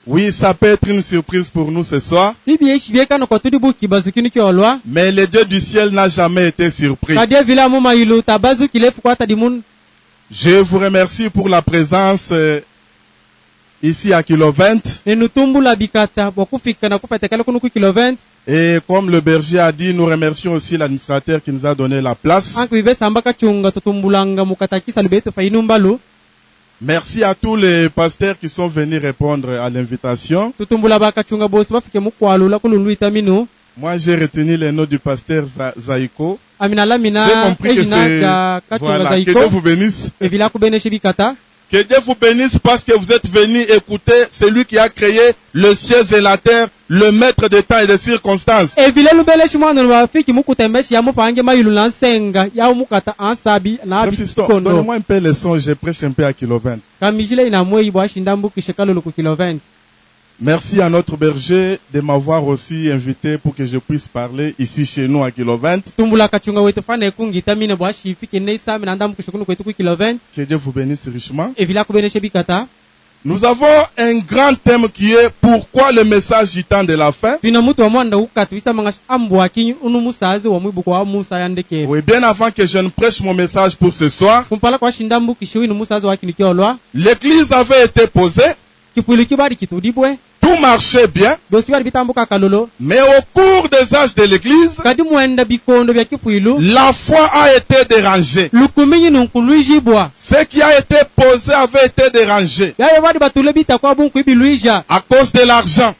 Oui, ça peut être une surprise pour nous ce soir. Mais le Dieu du ciel n'a jamais été surpris. Je vous remercie pour la présence ici à Kilo 20. Et comme le berger a dit, nous remercions aussi l'administrateur qui nous a donné la place. Merci à tous les pasteurs qui sont venus répondre à l'invitation. Moi, j'ai retenu le nom du pasteur Zaiko. J'ai compris que c'est... Voilà, que Dieu vous bénisse. Que Dieu vous bénisse parce que vous êtes venus écouter celui qui a créé le ciel et la terre, le maître des temps et des circonstances. Donne-moi un peu le son, je prêche un peu à Kilo 20. Merci à notre berger de m'avoir aussi invité pour que je puisse parler ici chez nous à Kilo 20. Que Dieu vous bénisse richement. Nous avons un grand thème qui est pourquoi le message du temps de la fin. Oui, bien avant que je ne prêche mon message pour ce soir, l'église avait été posée. Tout marchait bien, mais au cours des âges de l'église, la foi a été dérangée. Ce qui a été posé avait été dérangé à cause de l'argent,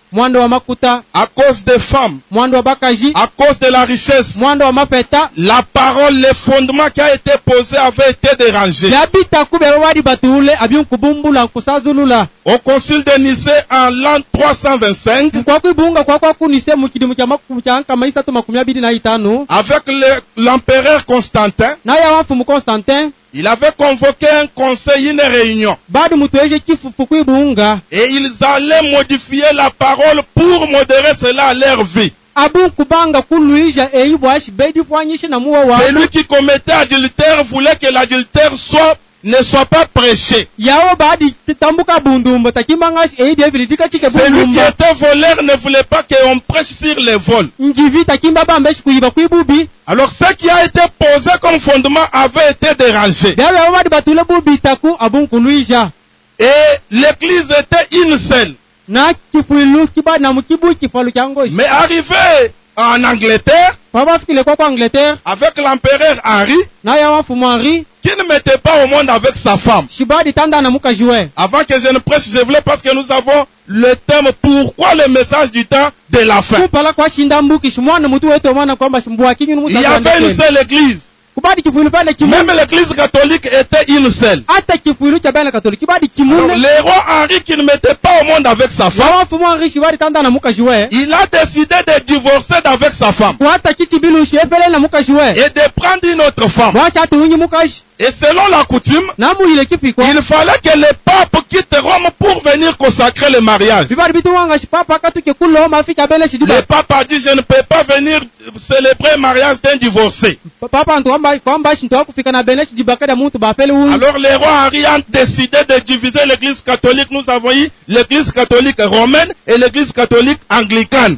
à cause des femmes, à cause de la richesse. La parole, le fondement qui a été posé avait été dérangé. Au concile de Nicée en l'an 325, avec l'empereur Constantin, il avait convoqué un conseil, une réunion. Et ils allaient modifier la parole pour modérer cela à leur vie. Celui qui commettait adultère voulait que l'adultère ne soit pas prêché. Celui qui était voleur ne voulait pas qu'on prêche sur les vols. Alors ce qui a été posé comme fondement avait été dérangé. Et l'église était une seule. Mais arrivé en Angleterre, avec l'empereur Henri, qui ne mettait pas au monde avec sa femme. Avant que je ne prêche, je voulais parce que nous avons le thème pourquoi le message du temps de la fin. Il y avait une seule église. Même l'église catholique était une seule. Alors, le roi Henri qui ne mettait pas au monde avec sa femme, il a décidé de divorcer d'avec sa femme et de prendre une autre femme. Et selon la coutume, il fallait que le pape quitte Rome pour venir consacrer le mariage. Le pape a dit, je ne peux pas venir célébrer le mariage d'un divorcé. Alors les rois Henri ont décidé de diviser l'église catholique. Nous avons eu l'église catholique romaine et l'église catholique anglicane.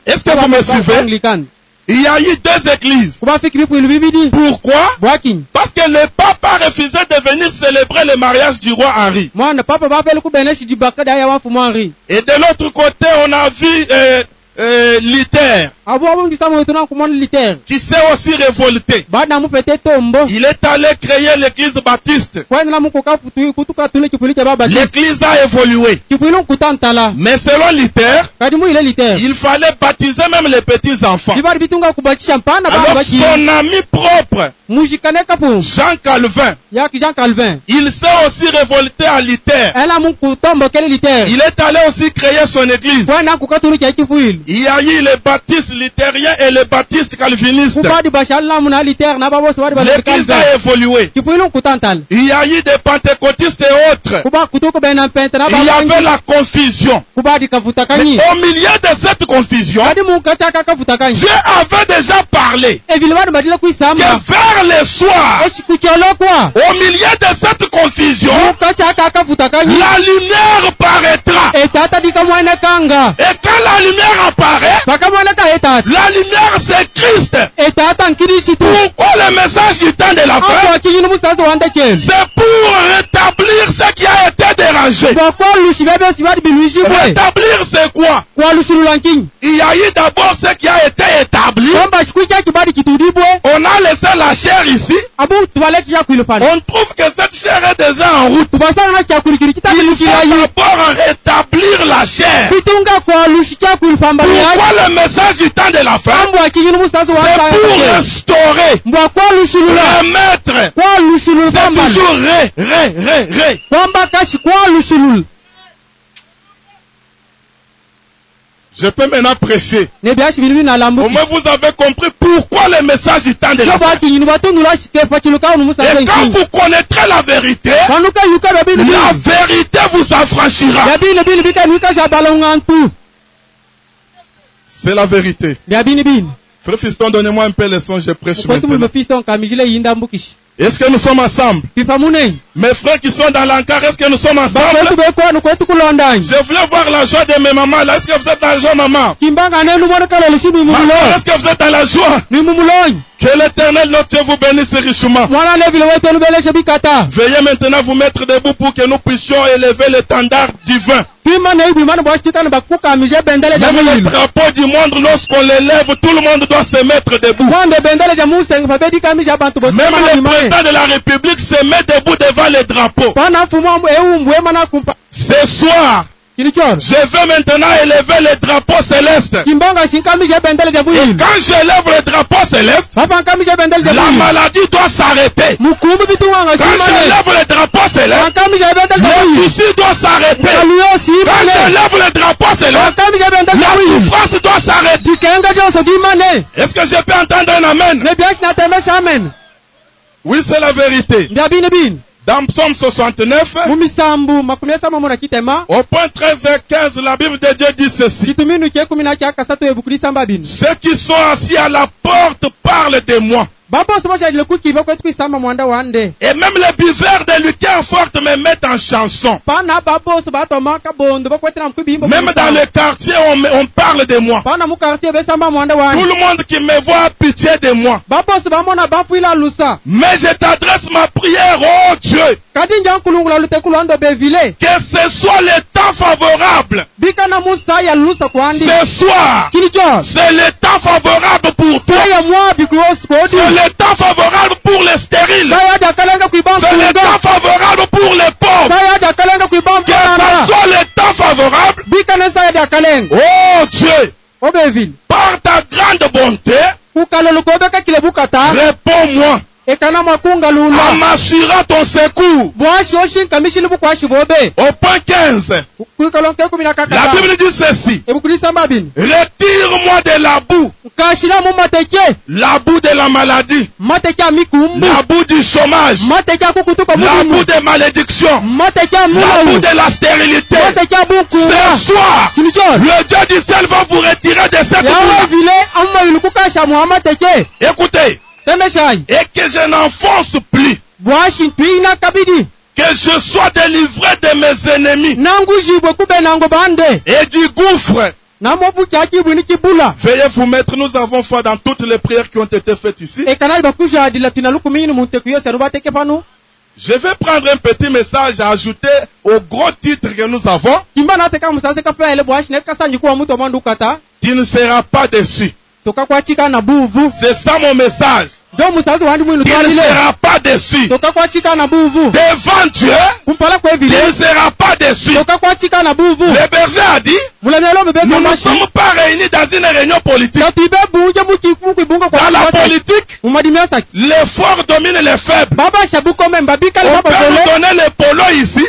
Est-ce que vous me suivez? Il y a eu deux églises. Pourquoi? Parce que le pape a refusé de venir célébrer le mariage du roi Henri. Et de l'autre côté, on a vu Luther, qui s'est aussi révolté. Il est allé créer l'église baptiste. L'église a évolué. Mais selon Luther, il fallait baptiser même les petits enfants. Alors son ami propre, Jean Calvin, il s'est aussi révolté à Luther. Il est allé aussi créer son église. Il y a eu les baptistes luthériens et les baptistes calvinistes. L'église a évolué. Il y a eu des pentecôtistes et autres. Il y avait la confusion. Mais au milieu de cette confusion, Dieu avait déjà parlé que vers le soir, au milieu de cette confusion, la lumière paraîtra. Et quand la lumière apparaît, la lumière c'est Christ. Pourquoi le message du temps de la fin? C'est pour rétablir ce qui a été dérangé. Rétablir c'est quoi? Il y a eu d'abord ce qui a été établi. On a laissé la chair ici. On trouve que cette chair est déjà en route. Il faut d'abord rétablir la chair. Pourquoi le message du temps de la fin? C'est pour restaurer, remettre. C'est toujours Je peux maintenant prêcher. Au moins vous avez compris pourquoi le message du temps de la fin. Et quand vous connaîtrez la vérité vous affranchira. C'est la vérité. Frère Fiston, donnez-moi un peu le son, je prêche maintenant. Est-ce que nous sommes ensemble? Mes frères qui sont dans l'encart, est-ce que nous sommes ensemble? Je voulais voir la joie de mes mamans là. Est-ce que vous êtes dans la joie, maman? Maman, est-ce que vous êtes dans la joie? Que l'Éternel notre Dieu vous bénisse richement. Veuillez maintenant vous mettre debout pour que nous puissions élever l'étendard divin. Même le drapeau du monde, lorsqu'on l'élève, tout le monde doit se mettre debout. Même le président de la République se met debout devant le drapeau. Ce soir, je vais maintenant élever le drapeau céleste. Et quand j'élève le drapeau céleste, la maladie doit s'arrêter. Quand j'élève le drapeau céleste, le souci doit s'arrêter. Quand j'élève le drapeau céleste, la souffrance doit s'arrêter. Est-ce que je peux entendre un amen? Oui, c'est la vérité. Dans Psaume 69, au point 13 et 15, la Bible de Dieu dit ceci. Ceux qui sont assis à la porte parlent de moi. Et même les buveurs de liqueurs fortes me mettent en chanson. Même dans le quartier, on parle de moi. Tout le monde qui me voit a pitié de moi. Mais je t'adresse ma prière, oh Dieu. Que ce soit le temps favorable. Ce soir, c'est le temps favorable pour toi. C'est le temps favorable pour les stériles. C'est le temps favorable pour les pauvres. Que ce soit le temps favorable. Oh Dieu, par ta grande bonté, réponds-moi. En m'assurant ton secours. Au point 15, la Bible dit ceci. Retire-moi de la boue. La boue de la maladie. La boue du chômage. La boue des malédictions. La boue de la stérilité. Ce soir, le Dieu du ciel va vous retirer de cette boue. Écoutez. Et que je n'enfonce plus. Que je sois délivré de mes ennemis. Et du gouffre. Veuillez vous mettre, nous avons foi dans toutes les prières qui ont été faites ici. Je vais prendre un petit message à ajouter au gros titre que nous avons. Tu ne seras pas déçu. C'est ça mon message. Tu ne seras pas déçu. Devant Dieu, tu ne seras pas déçu. Le berger a dit, nous ne sommes pas réunis dans une réunion politique. Dans la politique, fort domine les faibles. On peut nous donner les polos ici.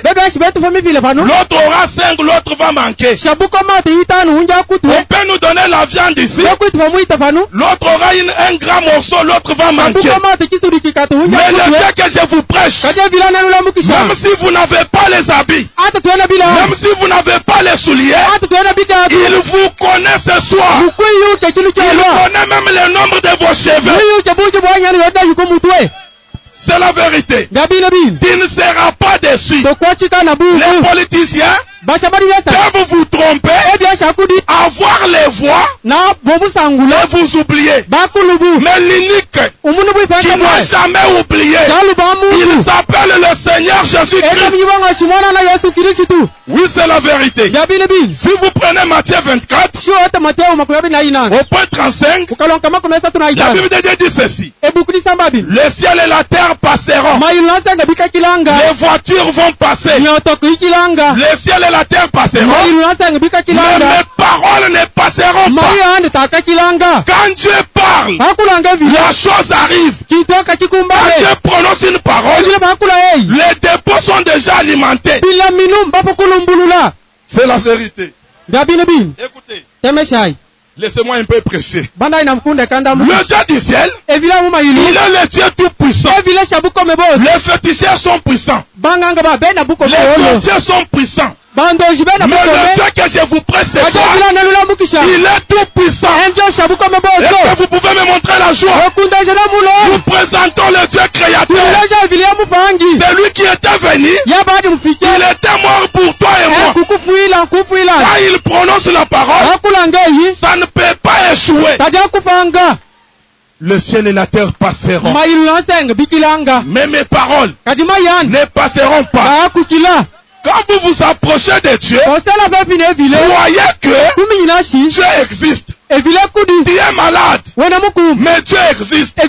L'autre aura 5, l'autre va manquer. On peut nous donner la viande ici. L'autre aura un grand morceau, l'autre va manquer. Mais le Dieu que je vous prêche, même si vous n'avez pas les habits, même si vous n'avez pas les souliers, il vous connaît ce soir. Il connaît même le nombre de vos cheveux. C'est la vérité. Tu ne seras pas déçu. Les politiciens peuvent vous tromper, avoir les voix et vous oublier. Mais l'unique qui n'a jamais oublié, il s'appelle le Seigneur Jésus-Christ. Oui, c'est la vérité. Si vous prenez Matthieu 24, au point 35, la Bible de Dieu dit ceci. Le ciel et la terre passeront. Les voitures vont passer. Le ciel et la terre passeront. Mais mes paroles ne passeront pas. Quand Dieu parle, la chose arrive. Quand Dieu prononce une parole, les dépôts sont déjà alimentés. C'est la vérité. Écoutez. Laissez-moi un peu prêcher. Le Dieu du ciel, il est le Dieu tout puissant. Les féticheurs sont puissants. Les sorciers sont puissants. Mais le Dieu que je vous prête ce soir, il est tout puissant. Est-ce que vous pouvez me montrer la joie? Nous présentons le Dieu créateur. C'est lui qui était venu. Il était mort pour toi et moi. Quand il prononce la parole, ça ne peut pas échouer. Le ciel et la terre passeront. Mais mes paroles ne passeront pas. Quand vous vous approchez de Dieu, croyez que Dieu existe. Tu es malade, mais Dieu existe.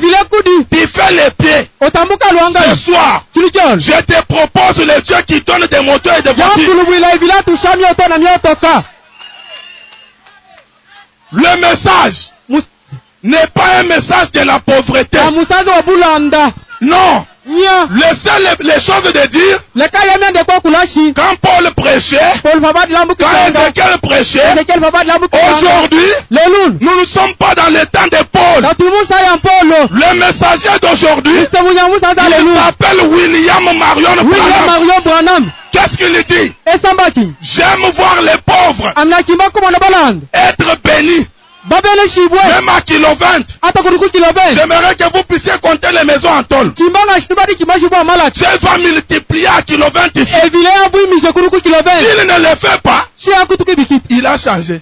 Tu fais les pieds. Ce soir, je te propose le Dieu qui donne des moteurs et des voitures. Le message n'est pas un message de la pauvreté. Non. Laissez les choses de dire. Quand Paul prêchait, quand Ézéchiel prêchait, aujourd'hui, nous ne sommes pas dans le temps de Paul. Le messager d'aujourd'hui, il s'appelle William Marion Branham. Qu'est-ce qu'il dit? J'aime voir les pauvres être bénis. Même à kilo 20. J'aimerais que vous puissiez compter les maisons en tôle. Dieu va multiplier à kilo 20 ici. S'il ne le fait pas, il a changé.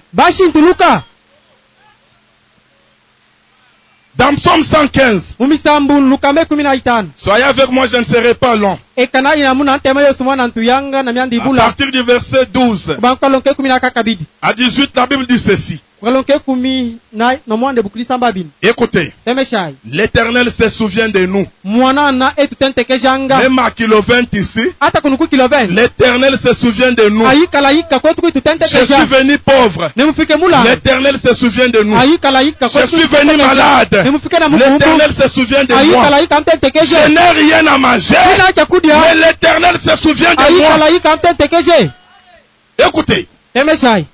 Dans Psaume 115. Soyez avec moi, je ne serai pas long. À partir du verset 12 à 18, la Bible dit ceci. Écoutez, l'Éternel se souvient de nous. Même à kilo 20 ici, l'Éternel se souvient de nous. Je suis venu pauvre. L'Éternel se souvient de nous. Je suis venu malade. L'Éternel se souvient de moi. Je n'ai rien à manger, mais l'Éternel se souvient de moi. Écoutez,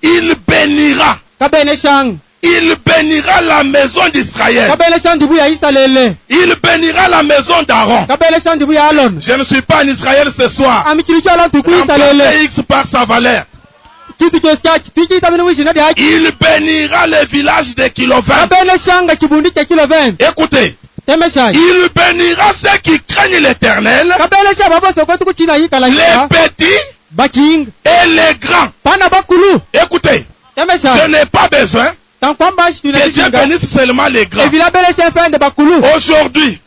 il bénira. Il bénira la maison d'Israël. Il bénira la maison d'Aaron. Je ne suis pas en Israël ce soir. Remplacez X par sa valeur. Il bénira le village de kilo 20. Écoutez, il bénira ceux qui craignent l'Éternel, les petits et les grands. Écoutez, je n'ai pas besoin que Dieu bénisse seulement les grands. Aujourd'hui,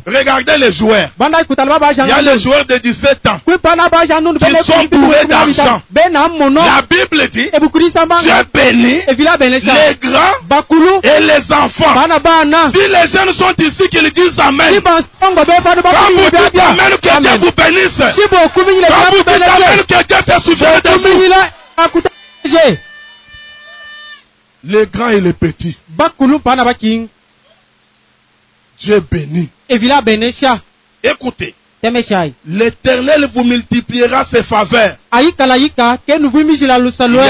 regardez les joueurs. Il y a les joueurs de 17 ans qui sont bourrés d'argent. La Bible dit, Dieu bénit les grands et les enfants. Si les jeunes sont ici, qu'ils disent Amen. Quand vous dites Amen, que Dieu vous bénisse. Quand vous dites Amen, que Dieu se souvient de vous. Les grands et les petits. Dieu bénit. Écoutez. L'Éternel vous multipliera ses faveurs. Il y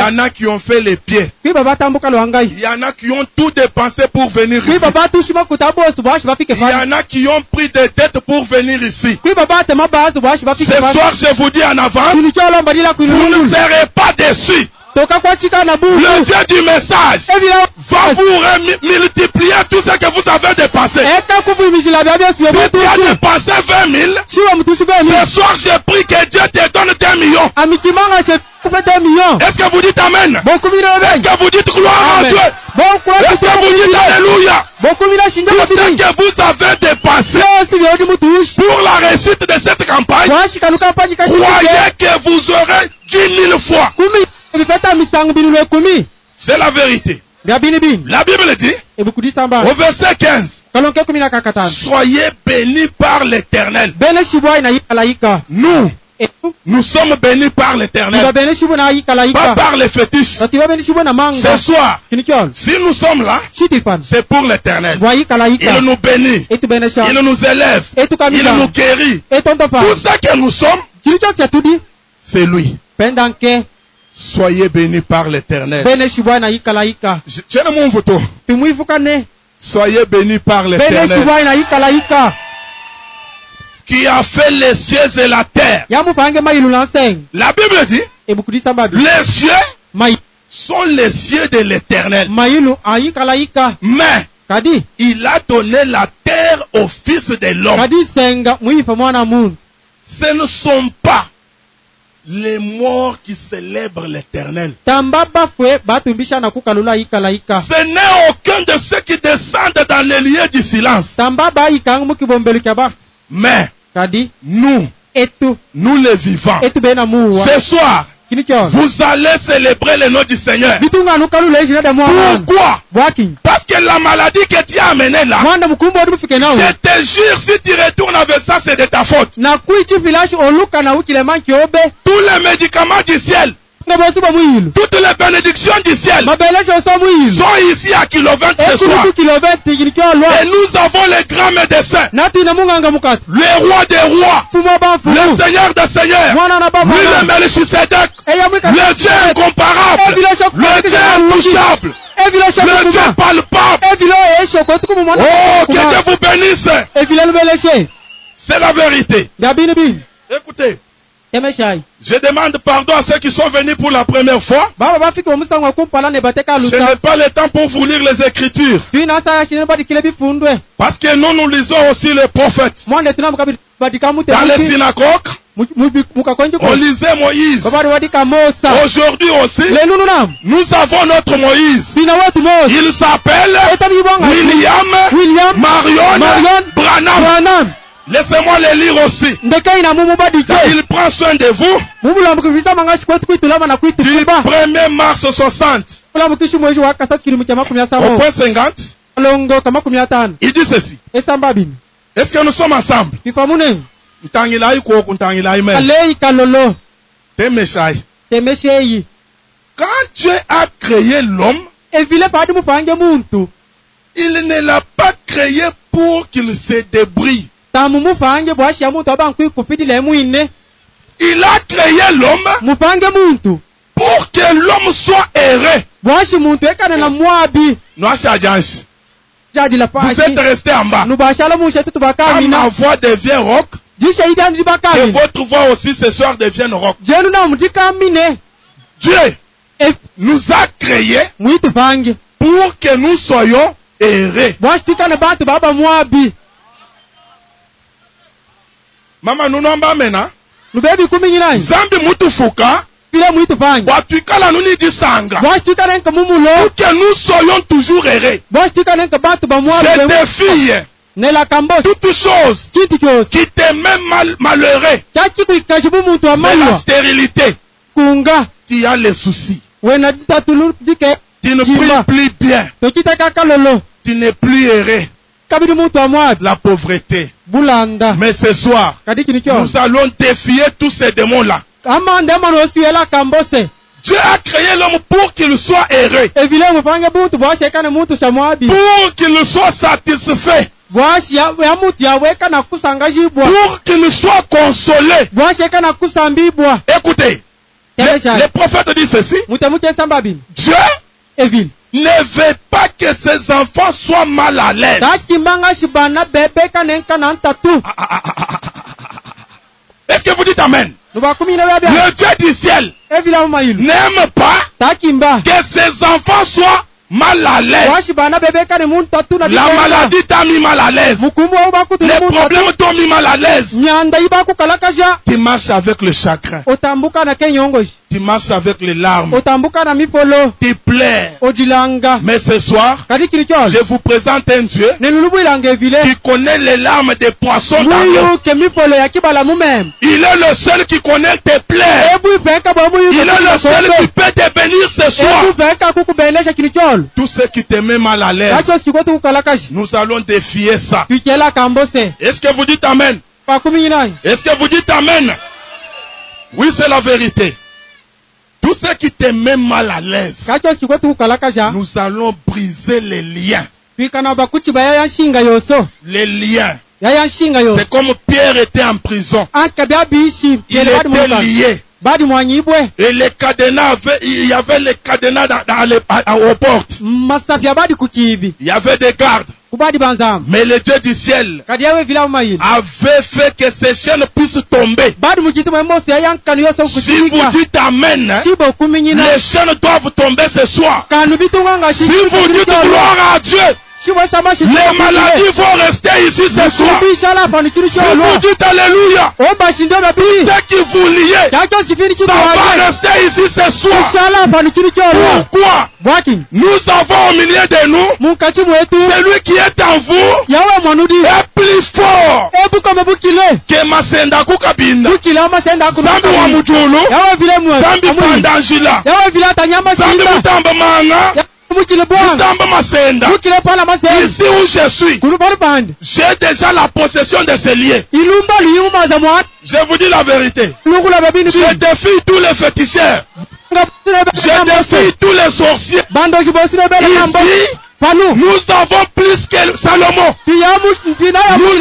en a qui ont fait les pieds. Il y en a qui ont tout dépensé pour venir ici. Il y en a qui ont pris des dettes pour venir ici. Ce soir, je vous dis en avance, vous ne serez pas déçus. Le Dieu du message va vous multiplier tout ce que vous avez dépassé. Si tu as dépensé 20 000, ce soir j'ai pris que Dieu te donne 2 millions. Est-ce que vous dites Amen? Est-ce que vous dites gloire à Dieu? Est-ce que vous dites Alléluia? Tout ce que vous avez dépassé pour la réussite de cette campagne, croyez que vous aurez 10 000 fois. C'est la vérité. La Bible dit au verset 15, soyez bénis par l'Éternel. Nous sommes bénis par l'Éternel, pas par les fétiches. Ce soir, si nous sommes là, c'est pour l'Éternel. Il nous bénit, il nous élève, il nous guérit. Tout ce que nous sommes, c'est lui. Soyez bénis par l'Éternel. Soyez bénis par l'Éternel qui a fait les cieux et la terre. La Bible dit les cieux sont les cieux de l'Éternel. Mais il a donné la terre au Fils de l'homme. Ce ne sont pas les morts qui célèbrent l'Éternel. Ce n'est aucun de ceux qui descendent dans les lieux du silence. Mais nous les vivants, ce soir, vous allez célébrer le nom du Seigneur. Pourquoi? Parce que la maladie que tu as amenée là, je te jure, si tu retournes avec ça, c'est de ta faute. Tous les médicaments du ciel, toutes les bénédictions du ciel sont ici à Kilovent ce soir. Et nous avons les grands médecins, le roi des rois, le seigneur des seigneurs, le Melchisedec, le Dieu incomparable, le Dieu intouchable, le Dieu palpable. Oh, que Dieu vous bénisse. C'est la vérité. Écoutez. Je demande pardon à ceux qui sont venus pour la première fois. Ce n'est pas le temps pour vous lire les Écritures. Parce que nous lisons aussi les prophètes. Dans les synagogues, on lisait Moïse. Aujourd'hui aussi, nous avons notre Moïse. Il s'appelle William Marion Branham. Laissez-moi les lire aussi. Car il prend soin de vous. Du 1er mars 60 au point 50, il dit ceci. Est-ce que nous sommes ensemble? Quand Dieu a créé l'homme, il ne l'a pas créé pour qu'il se débrouille. Il a créé l'homme pour que l'homme soit erré. Vous êtes resté en bas. Quand ma voix devient rock, et votre voix aussi ce soir devient rock. Dieu nous a créés pour que nous soyons errés. Mama nunamba mena. Zambi mutu fuka. Watuikala nuni disanga. Pour que nous soyons toujours errés. Je défie toute chose qui te met malheureux. C'est la stérilité. Tu as les soucis. Tu ne pries plus bien. Tu n'es plus erré. La pauvreté. Mais ce soir, nous allons défier tous ces démons-là. Dieu a créé l'homme pour qu'il soit heureux, pour qu'il soit satisfait. pour qu'il soit consolé. Écoutez, les prophètes disent ceci. Dieu ne veut pas que ses enfants soient mal à l'aise. Est-ce que vous dites Amen? Le Dieu du ciel n'aime pas que ses enfants soient mal à l'aise. La maladie t'a mis mal à l'aise. Les problèmes t'ont mis mal à l'aise. Tu marches avec le chagrin. Tu marches avec les larmes. Tu pleures. Mais ce soir, je vous présente un Dieu qui connaît les larmes des poissons dans l'eau. Il est le seul qui connaît tes plaies. Il est le seul qui peut te bénir ce soir. Tous ceux qui te mettent mal à l'aise, nous allons défier ça. Est-ce que vous dites Amen? Est-ce que vous dites Amen? Oui, c'est la vérité. Tous ceux qui te mettent mal à l'aise, nous allons briser les liens. Les liens. C'est comme Pierre était en prison. Il était lié. Et les cadenas, il y avait les cadenas aux portes. Il y avait des gardes. Mais le Dieu du ciel avait fait que ces chaînes puissent tomber. Si vous dites Amen, les chaînes doivent tomber ce soir. Si vous dites gloire à Dieu, les maladies vont rester ici ce soir. Si vous dites Alléluia, tout ce qui vous lie, ça va rester ici ce soir. Pourquoi? Nous avons au milieu de nous celui qui est en vous est plus fort que Masenda Kukabinda, Zambi wa Mujulu, Zambi Pandangila, Zambi Mutamba Manga, ici où je suis, j'ai déjà la possession de ces liens. Je vous dis la vérité. Je défie tous les féticheurs. Je défie tous les sorciers. Ici, nous avons plus que Salomon. Nous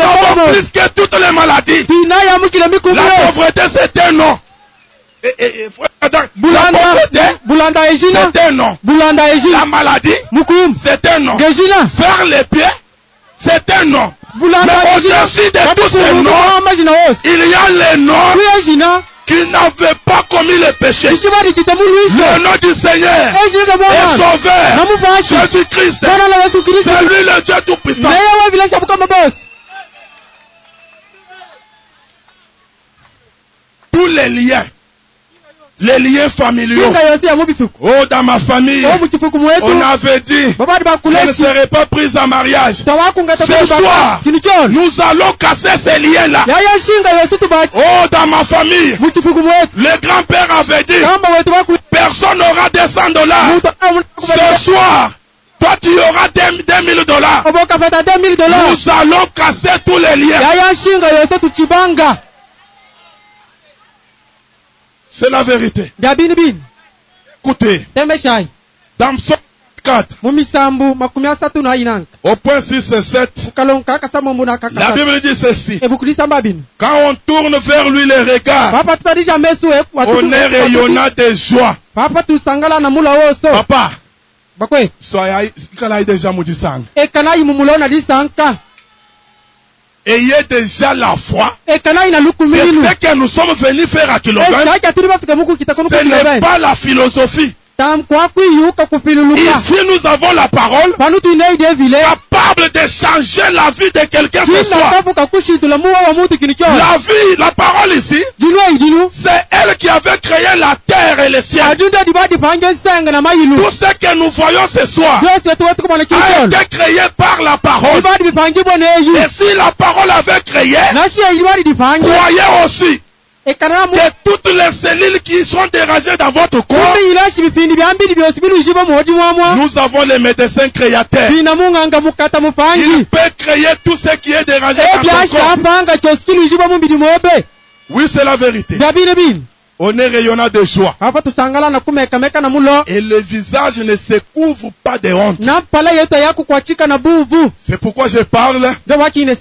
avons plus que toutes les maladies. La pauvreté, c'est un nom. La pauvreté, c'est un nom. La maladie, c'est un nom. Faire les pieds, c'est un nom. Mais au-dessus de tous ces noms, il y a les noms qui n'avaient pas commis le péché. Le nom du Seigneur est sauveur. Jésus-Christ, c'est lui le Dieu tout-puissant. Tous les liens familiaux. Oh, dans ma famille, on avait dit, je ne serai pas prise en mariage. Ce soir, nous allons casser ces liens-là. Oh, dans ma famille, le grand-père avait dit, personne n'aura des $100. Ce soir, toi tu auras $2,000. Nous allons casser tous les liens. C'est la vérité. Écoutez, dans Psaume 4, au point 6 et 7, la Bible dit ceci. Quand on tourne vers lui les regards, on est rayonnant de joie. Papa, soyez déjà moudisang. Ayez déjà la foi que ce que nous sommes venus faire à Kilobin, ce n'est pas la philosophie. Ici nous avons la parole capable de changer la vie de quelqu'un ce soir. La parole ici, c'est elle qui avait créé la terre et le ciel. Tout ce que nous voyons ce soir a été créé par la parole. Et si la parole avait créé, croyez aussi que toutes les cellules qui sont dérangées dans votre corps, nous avons les médecins créateurs. Il peut créer tout ce qui est dérangé dans votre corps. Oui, c'est la vérité. On est rayonnant de joie. Et le visage ne se couvre pas de honte. C'est pourquoi je parle. Tu ne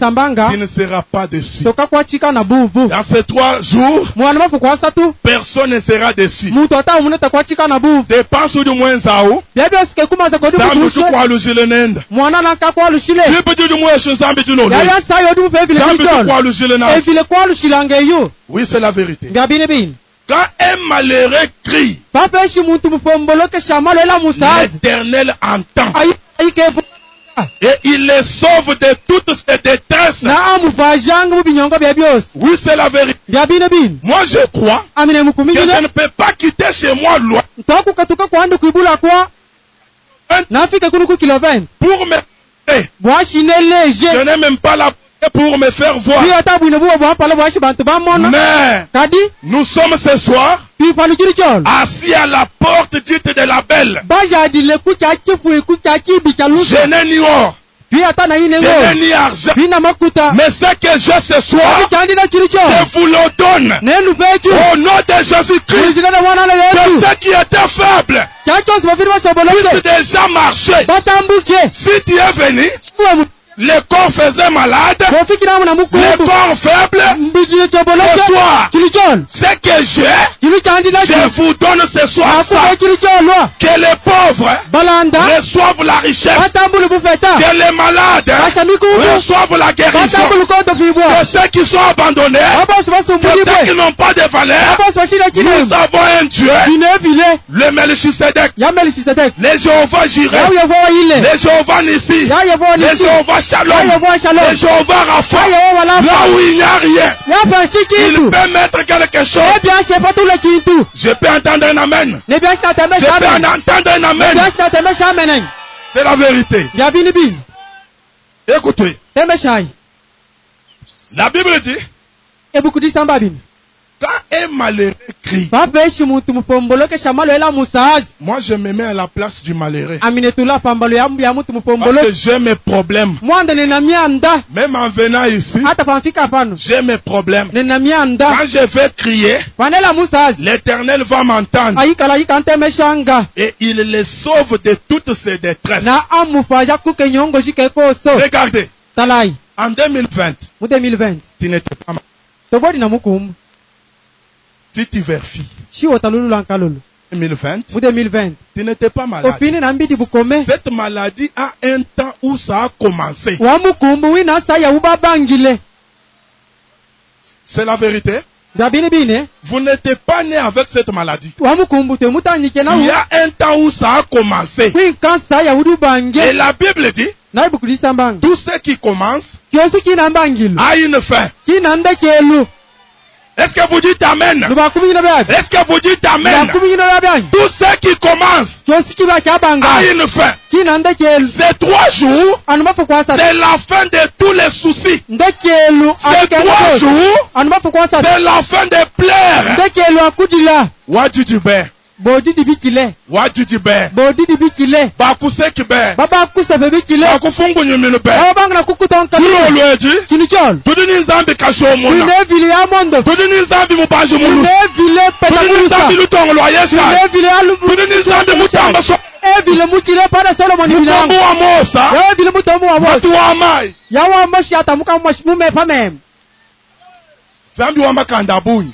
seras pas déçu. Dans ces 3 jours, personne ne sera déçu. Dépense du moins à où? Oui, c'est la vérité. Quand un malheureux crie, l'Éternel entend. Et il les sauve de toutes ces détresses. Oui, c'est la vérité. Moi, je crois que je ne peux pas quitter chez moi loin pour me... Je n'ai même pas la pour me faire voir. Mais nous sommes ce soir assis à la porte dite de la belle. Je n'ai ni or, je n'ai ni argent, mais ce que j'ai ce soir, je vous le donne au nom de Jésus-Christ. Que ceux qui étaient faibles puissent déjà marcher. Si tu es venu, le corps faisait malade, le corps faible, et toi, ce que j'ai, je vous donne ce soir ça. Que les pauvres reçoivent la richesse, que les malades reçoivent la guérison, que ceux qui sont abandonnés, que ceux qui n'ont pas de valeur, nous avons un Dieu, le Melchisedec, le Jéhovah Jireh, le Jéhovah Nissi, le Jéhovah Shalom, le Jéhovah Rapha, là où il n'y a rien, il peut mettre quelque chose. Je peux entendre un amen. Je peux entendre un amen. C'est la vérité. Écoutez. La Bible dit, quand un malheureux crie, moi je me mets à la place du malheureux. Parce que j'ai mes problèmes. Même en venant ici, j'ai mes problèmes. Quand je vais crier, l'Éternel va m'entendre. Et il les sauve de toutes ces détresses. Regardez. En 2020, tu n'étais pas malade. Si tu vérifies 2020, tu n'étais pas malade. Cette maladie a un temps où ça a commencé. C'est la vérité. Vous n'étiez pas né avec cette maladie. Il y a un temps où ça a commencé. Et la Bible dit, tout ce qui commence a une fin. Est-ce que vous dites Amen? Est-ce que vous dites Amen? Tout ce qui commence a une fin. Ces 3 jours, c'est la fin de tous les soucis. Ces 3 jours, c'est la fin des pleurs. Wajujube. Wajujube. Bakusekibe. Bakufungu nyuminupe. Tulolweji. Tudini nzambi kashomuna. Tudini nzambi mubanji mulu. Tudini nzambi lutongolwa yesha. Tudini nzambi mutamba so. Mutambu wa Mosa. Watu wa Amai. Zambi wa makandabuni.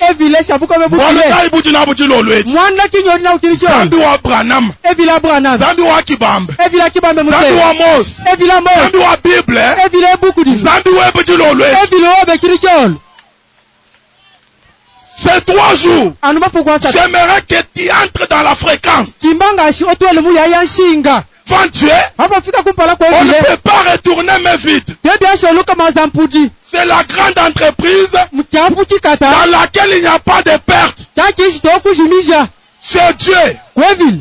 Wala ibuji na buji lolweji. Zambi wa Branham. Zambi wa Kibambe. Zambi wa Mos. Zambi wa Bible. Zambi wa buji lolweji. Ces 3 jours, j'aimerais que tu entres dans la fréquence. Devant Dieu, on ne peut pas retourner mais vide. C'est la grande entreprise dans laquelle il n'y a pas de perte. Chez Dieu,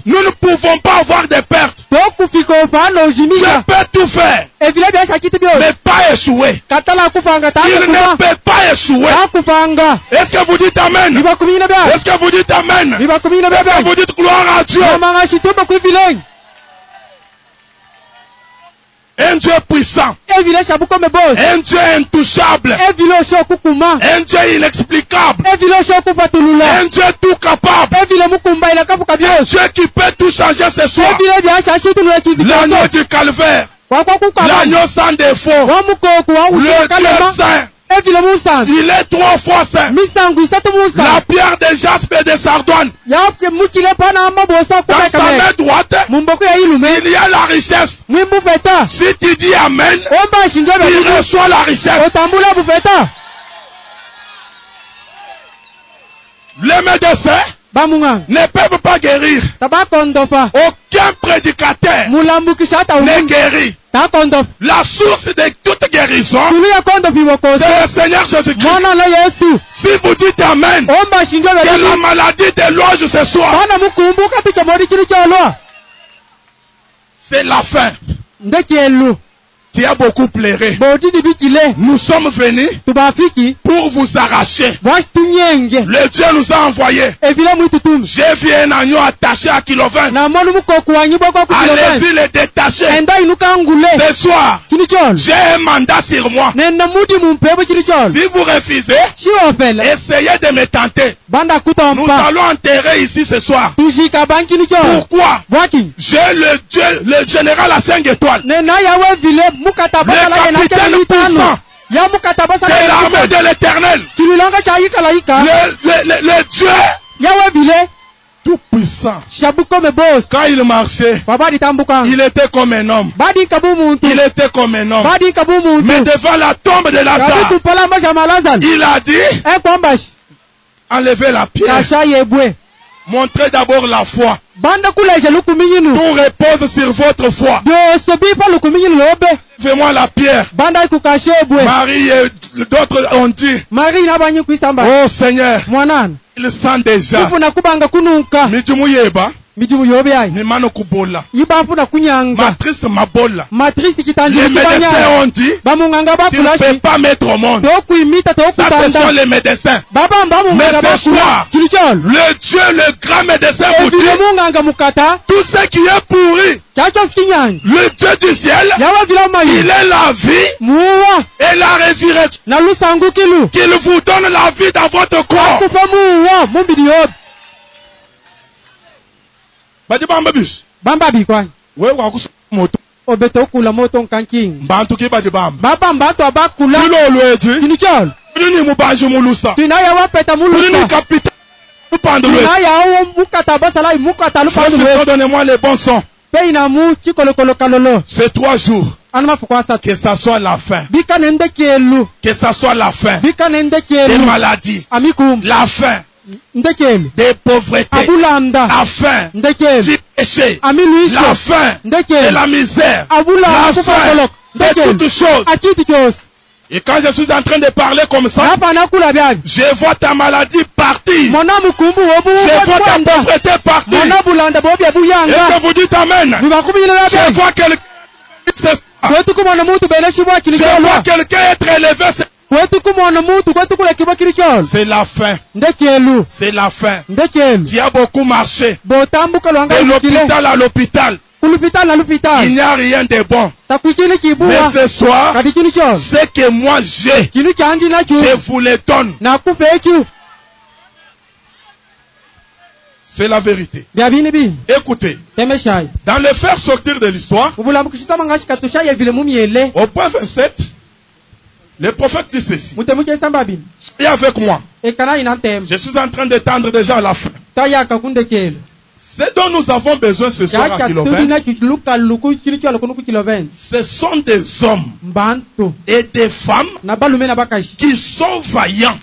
nous ne pouvons pas avoir de pertes. Dieu peut tout faire, mais pas échouer. Il ne peut pas échouer. Est-ce que vous dites Amen? Est-ce que vous dites Amen? Est-ce que vous dites gloire à Dieu? Un Dieu puissant. Un Dieu intouchable. Un Dieu inexplicable. Un Dieu tout capable. Un Dieu qui peut tout changer ce soir. L'agneau du calvaire. L'agneau sans défaut. Le Dieu saint. Il est 3 fois saint. La pierre de jaspe et de sardoine. Dans sa main droite, il y a la richesse. Si tu dis amen, il reçoit la richesse. Les médecins ne peuvent pas guérir. Aucun prédicateur ne guérit. La source de toute guérison, c'est le Seigneur Jésus-Christ. Si vous dites amen, que la maladie déloge ce soir. C'est la fin. Tu as beaucoup pleuré. Nous sommes venus pour vous arracher. Le Dieu nous a envoyés. J'ai vu un agneau attaché à kilovan. Allez-y le détacher. Ce soir, j'ai un mandat sur moi. Si vous refusez, essayez de me tenter. Nous allons enterrer ici ce soir. Pourquoi? J'ai le général à 5 étoiles. Le capitaine puissant de l'armée de l'Éternel. Le Dieu tout puissant. Quand il marchait, il était comme un homme. Il était comme un homme. Mais devant la tombe de Lazare, il a dit, enlevez la pierre. Montrez d'abord la foi. Tout repose sur votre foi. Fais-moi la pierre. Marie et d'autres ont dit, oh Seigneur, il sent déjà. Ni mano kubola. Matrice mabola. Les médecins ont dit, tu ne peux pas mettre au monde. Ça, ce sont les médecins. Mais ce soir, le Dieu, le grand médecin vous dit, tout ce qui est pourri, le Dieu du ciel, il est la vie et la résurrection. Qu'il vous donne la vie dans votre corps. Bamba bikwa. Wewe wakuso moto. Obeto kula moto nkanking. Bantu ki baje bamba. Mbantu abakula. Kilo olweje. Kinichol. Ni mubaje mulusa. Tinaya wapeta mulusa. Ni capitaine. Pando lwe. Tinaya wo mukata basala mukata lupando lwe. Donnez-moi les bons sons. Peina mu kikolokolo kalolo. C'est 3 jours. Que ça soit la fin. Que ça soit la fin. Des maladies. La fin. Des pauvretés, la faim, du péché, la faim, de la misère, la faim, de toutes choses. Et quand je suis en train de parler comme ça, je vois ta maladie partir. Je vois ta pauvreté partir. Et que vous dites amen. Je vois quelqu'un être élevé. C'est la fin. C'est la fin. Tu as beaucoup marché. De l'hôpital à l'hôpital. Il n'y a rien de bon. Mais ce soir, ce que moi j'ai, je vous le donne. C'est la vérité. Écoutez, dans le faire sortir de l'histoire, au point 27, le prophète dit ceci. Soyez avec moi. Je suis en train d'étendre déjà à la fin. Ce dont nous avons besoin ce soir à Kiloven, ce sont des hommes et des femmes qui sont vaillants.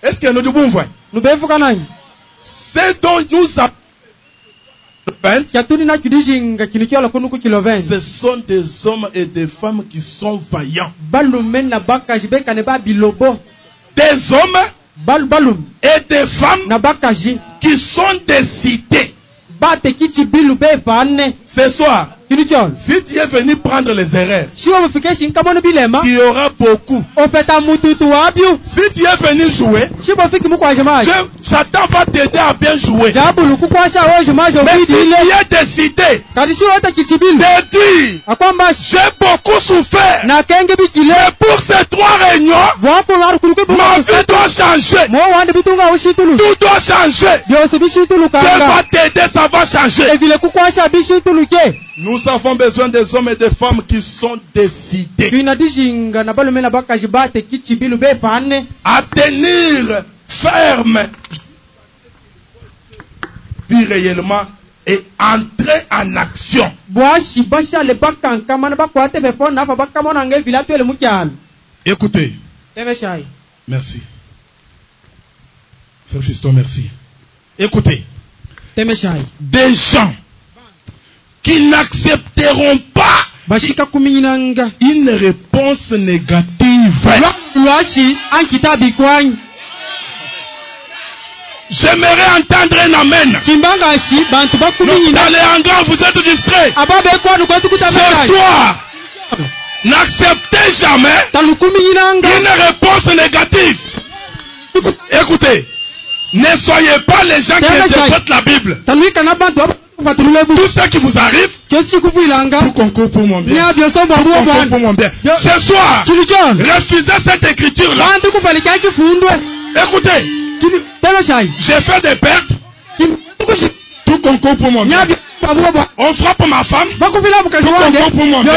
Est-ce que nous devons voir? Ce dont nous avons ce sont des hommes et des femmes qui sont vaillants. Des hommes et des femmes qui sont des cités. Ce soir, Si tu es venu prendre les erreurs, il y aura beaucoup. Si tu es venu jouer, Satan va t'aider à bien jouer. Mais si tu es décidé de dire, j'ai beaucoup souffert, mais pour ces 3 réunions, ma vie doit changer. Tout doit changer. Dieu va t'aider, ça va changer. Nous avons besoin des hommes et des femmes qui sont décidés à tenir ferme, puis réellement, et entrer en action. Écoutez. Merci. Frère Fiston, merci. Écoutez. Des gens qui n'accepteront pas une réponse négative. J'aimerais entendre un amen. Dans les hangars, vous êtes distraits. Ce soir, n'acceptez jamais une réponse négative. Écoutez, ne soyez pas les gens qui interprètent la Bible. Tout ce qui vous arrive, tout concourt pour mon bien. Ce soir, refusez cette écriture-là. Écoutez, j'ai fait des pertes. Tout concourt pour mon bien. On frappe ma femme. Tout concourt pour mon bien.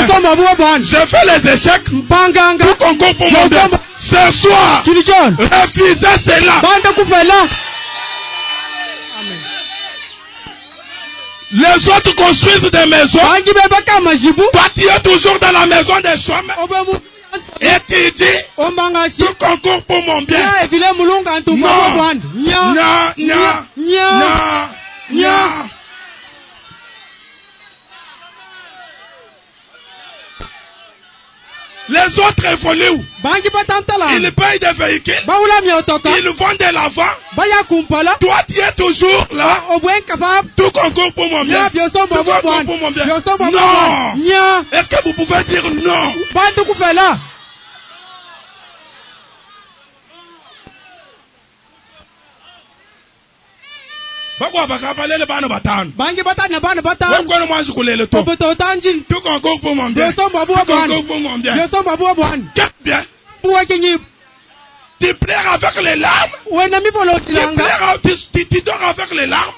J'ai fait les échecs. Tout concourt pour mon bien. Ce soir, refusez cela. Les autres construisent des maisons. Toi, tu es toujours dans la maison des chômeurs. Et tu dis, tout concourt pour mon bien. Non. Les autres évoluent. Ils payent des véhicules. Ils vendent de l'avant. Toi, tu es toujours là. Tout concourt pour mon bien. Tout concourt pour mon bien. Non. Est-ce que vous pouvez dire non? Tout concourt pour mon bien. Tout concourt pour mon bien. Bien. Tu pleures avec les larmes. Tu dors avec les larmes.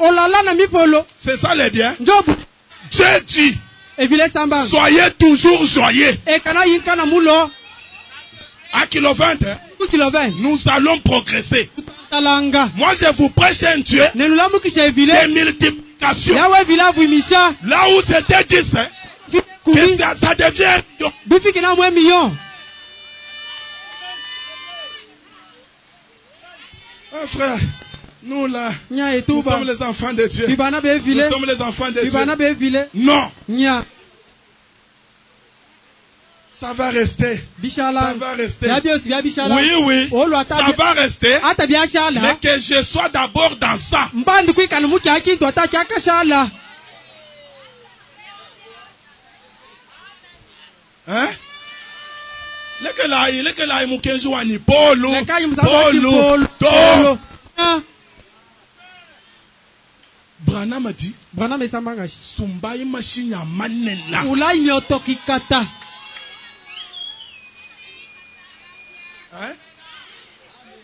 C'est ça les biens. Dieu dit, soyez toujours joyeux. À kilo 20, nous allons progresser. Moi je vous prêche un Dieu de multiplication. Là où c'était 10, que ça devient un million. Frère, nous là, nous sommes les enfants de Dieu. Nous sommes les enfants de Dieu. Non. Ça va rester. Ça va rester. Oui. Ça va rester. Mais que je sois d'abord dans ça. Hein? Lekelai mukenzi wani polo. Branham a dit, Sumbai machine ya manena. Ulai nyotoki kata. Hein?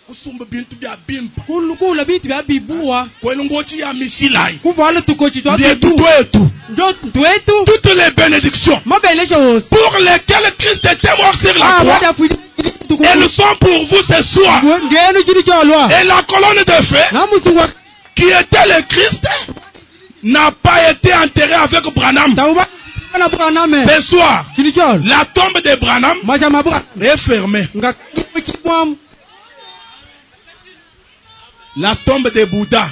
Usumba bintu bya bimpa. Kula bintu bya bibua. Kwenungochi ya mishilai. Kuvala tukochi twa bibu. Toutes les bénédictions pour lesquelles Christ était mort sur la croix, elles sont pour vous ce soir. Et la colonne de feu qui était le Christ n'a pas été enterrée avec Branham. Ce soir, la tombe de Branham est fermée. La tombe de Bouddha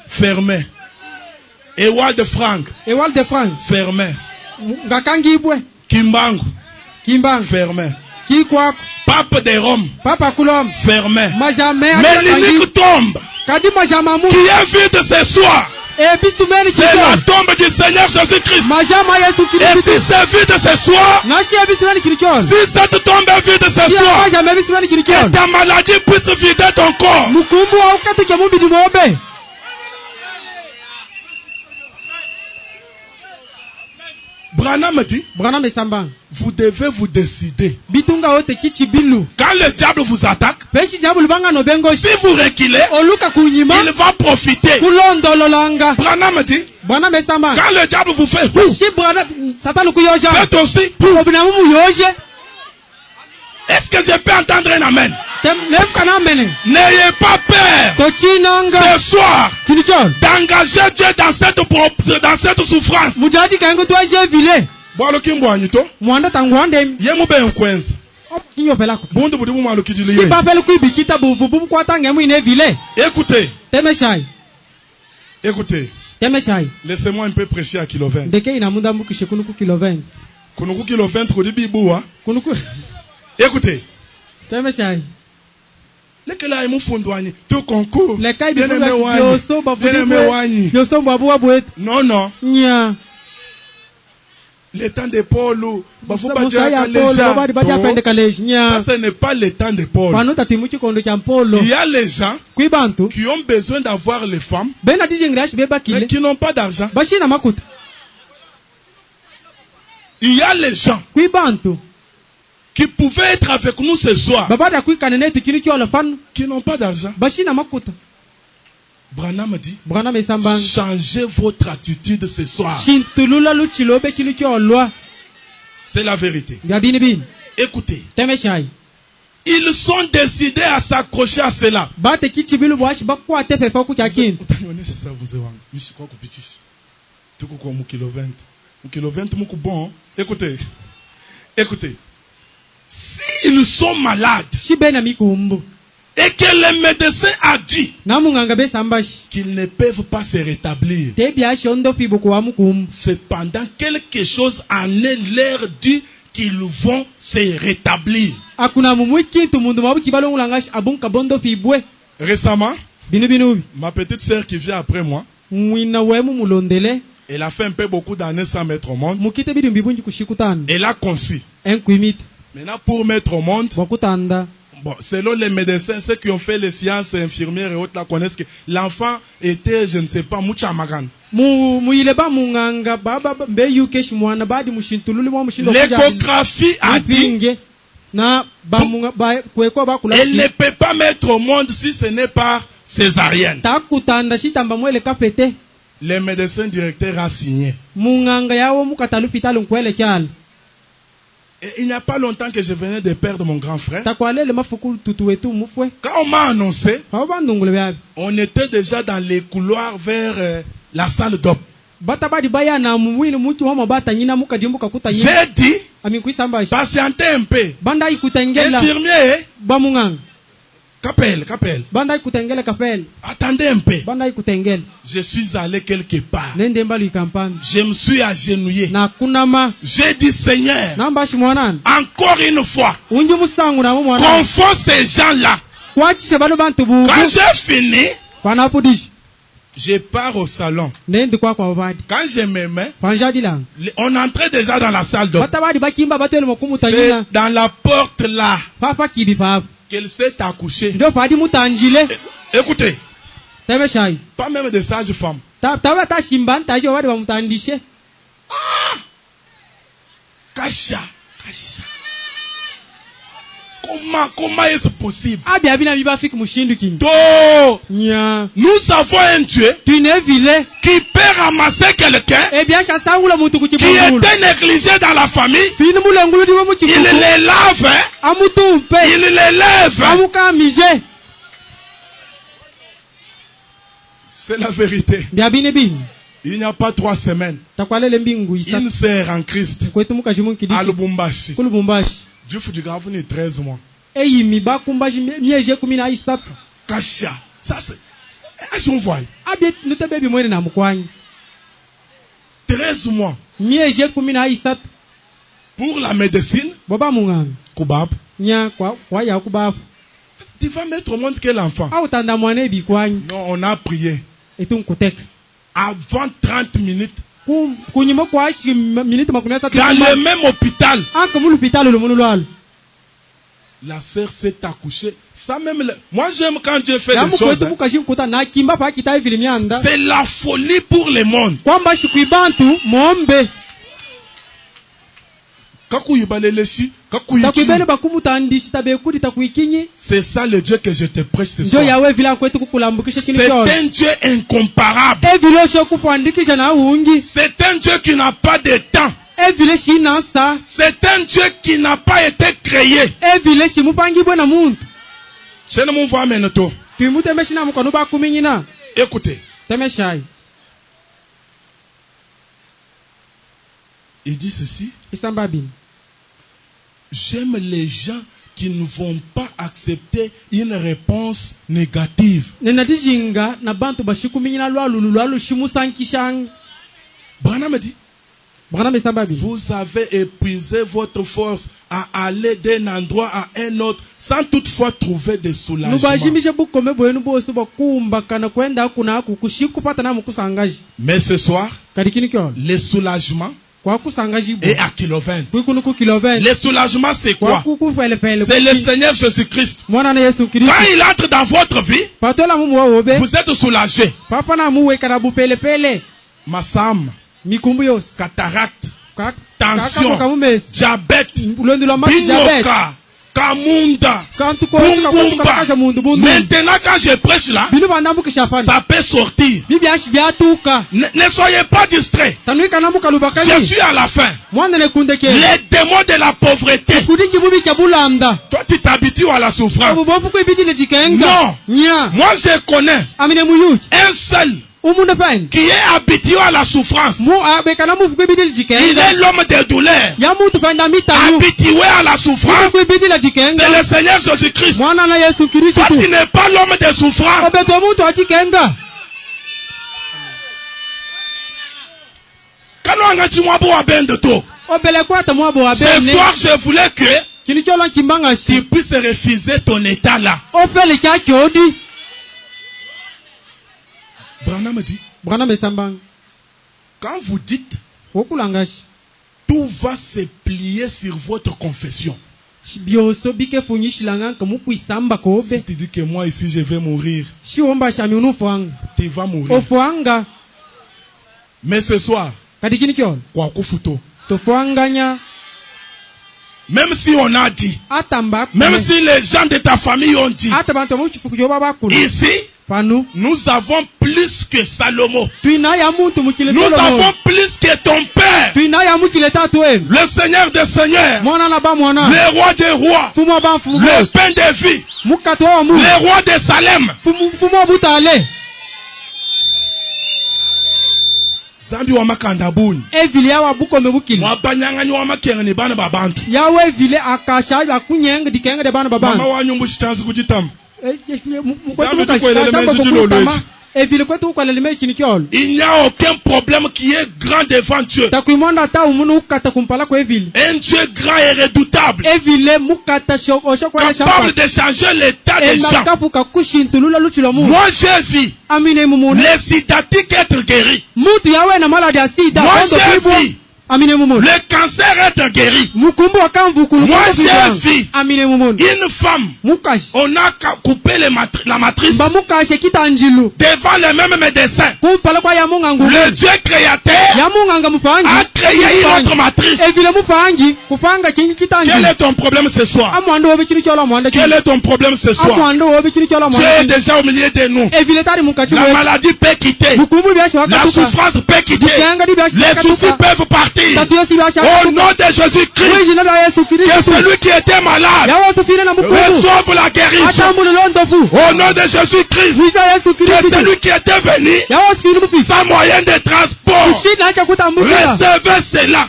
fermée. Ewald Frank fermé. Kimbangu fermé. Pape de Rome fermé. Mais l'unique tombe qui est vide ce soir C'est la tombe du Seigneur Jésus-Christ. Et si c'est vide ce soir, si cette tombe est vide ce soir, que ta maladie puisse vider ton corps. Branham dit, vous devez vous décider. Quand le diable vous attaque, si vous reculez, il va profiter. Branham dit, quand le diable vous fait, faites aussi. Est-ce que je peux entendre un amen? N'ayez pas peur ce soir d'engager Dieu dans cette souffrance. Écoutez. Écoutez. Laissez-moi un peu prêcher à kilo 20. Écoutez. Non, non. Le temps de Paul, ça ce n'est pas le temps de Paul. Il y a les gens qui ont besoin d'avoir les femmes, mais qui n'ont pas d'argent. Il y a les gens qui pouvaient être avec nous ce soir, qui n'ont pas d'argent. Branham dit, changez votre attitude ce soir. C'est la vérité. Écoutez, ils sont décidés à s'accrocher à cela. Écoutez, écoutez. S'ils sont malades et que le médecin a dit qu'ils ne peuvent pas se rétablir, cependant quelque chose en leur dit qu'ils vont se rétablir. Récemment, ma petite sœur qui vient après moi, elle a fait un peu beaucoup d'années sans mettre au monde. Elle a conçu. Maintenant, pour mettre au monde, bon, selon les médecins, ceux qui ont fait les sciences infirmières et autres, là, connaissent que l'enfant était, je ne sais pas, Mouchamagan. L'échographie a dit elle ne peut pas mettre au monde si ce n'est pas césarienne. Le médecin directeur a signé. Et il n'y a pas longtemps que je venais de perdre mon grand frère. Quand on m'a annoncé, on était déjà dans les couloirs vers la salle d'op. J'ai dit, patientez un peu. Infirmier, Capelle. Attendez un peu. Je suis allé quelque part. Je me suis agenouillé. J'ai dit, Seigneur, encore une fois, confonds ces gens-là. Quand j'ai fini, je pars au salon. Quand je me mets, on entrait déjà dans la salle d'eau. C'est dans la porte là qu'elle s'est accouchée. Écoutez, pas même de sages-femmes. Kasha. Comment est-ce possible? Nous avons un Dieu qui peut ramasser quelqu'un qui était négligé dans la famille. Il les lave, il les lève. C'est la vérité. Il n'y a pas 3 semaines, une sœur en Christ à Lubumbashi. Dieu faut du grave 13 mois. Kasha. Ça c'est. On voit. 13 mois. Pour la médecine. Koubab. Tu vas mettre au monde quel enfant? Non, on a prié. avant 30 minutes. Dans le même hôpital. La sœur s'est accouchée. Ça même, moi j'aime quand Dieu fait des choses. C'est la folie pour le monde. C'est ça le Dieu que je te prêche ce soir. C'est un Dieu incomparable. C'est un Dieu qui n'a pas de temps. C'est un Dieu qui n'a pas été créé. Écoutez. Il dit ceci. J'aime les gens qui ne vont pas accepter une réponse négative. Branham dit, vous avez épuisé votre force à aller d'un endroit à un autre sans toutefois trouver de soulagement. Mais ce soir, le soulagement et à Kiloven. Le soulagement c'est quoi? C'est le Seigneur Jésus-Christ. Quand il entre dans votre vie, vous êtes soulagé. Massam, cataracte, tension, diabète, binoka, kamunda, kungumba. Maintenant quand je prêche là, ça peut sortir. Ne soyez pas distraits. Je suis à la fin. Les démons de la pauvreté. Toi tu t'habitues à la souffrance. Non. Moi je connais un seul qui est habitué à la souffrance. Il est l'homme des douleurs. Habitué à la souffrance. C'est le Seigneur Jésus-Christ. Toi tu n'es pas l'homme des souffrances. Ce soir je voulais que tu puisses refuser ton état là. Branham dit, quand vous dites, tout va se plier sur votre confession. Si tu dis que moi ici je vais mourir, tu vas mourir. Mais ce soir, même si on a dit, même si les gens de ta famille ont dit, ici, nous avons plus que Salomon. Nous avons plus que ton père. Le Seigneur des Seigneurs. Le roi des rois. Le pain de vie. Le roi de Salem. Zambi wa makanda buni. Mwabanyangani wa makengani bana babantu. Yawe vile akasha yakunyenga dikenga de bana babantu. Mama wanyu mbushtanzi kujitama. Il n'y a aucun problème qui est grand devant Dieu. Un Dieu grand et redoutable. Capable de changer l'état des gens. Moi j'ai vu les sidatiques être guéris. Moi j'ai vu le cancer être guéri. Moi j'ai vu une femme, on a coupé la matrice devant les mêmes médecins. Le Dieu créateur a créé une autre matrice. Quel est ton problème ce soir? Quel est ton problème ce soir? Tu es déjà au milieu de nous. La maladie peut quitter. La souffrance peut quitter. Les soucis peuvent partir. Au nom de Jésus-Christ, que celui qui était malade reçoive la guérison. Au nom de Jésus-Christ, que celui qui était venu sans moyen de transport recevez cela.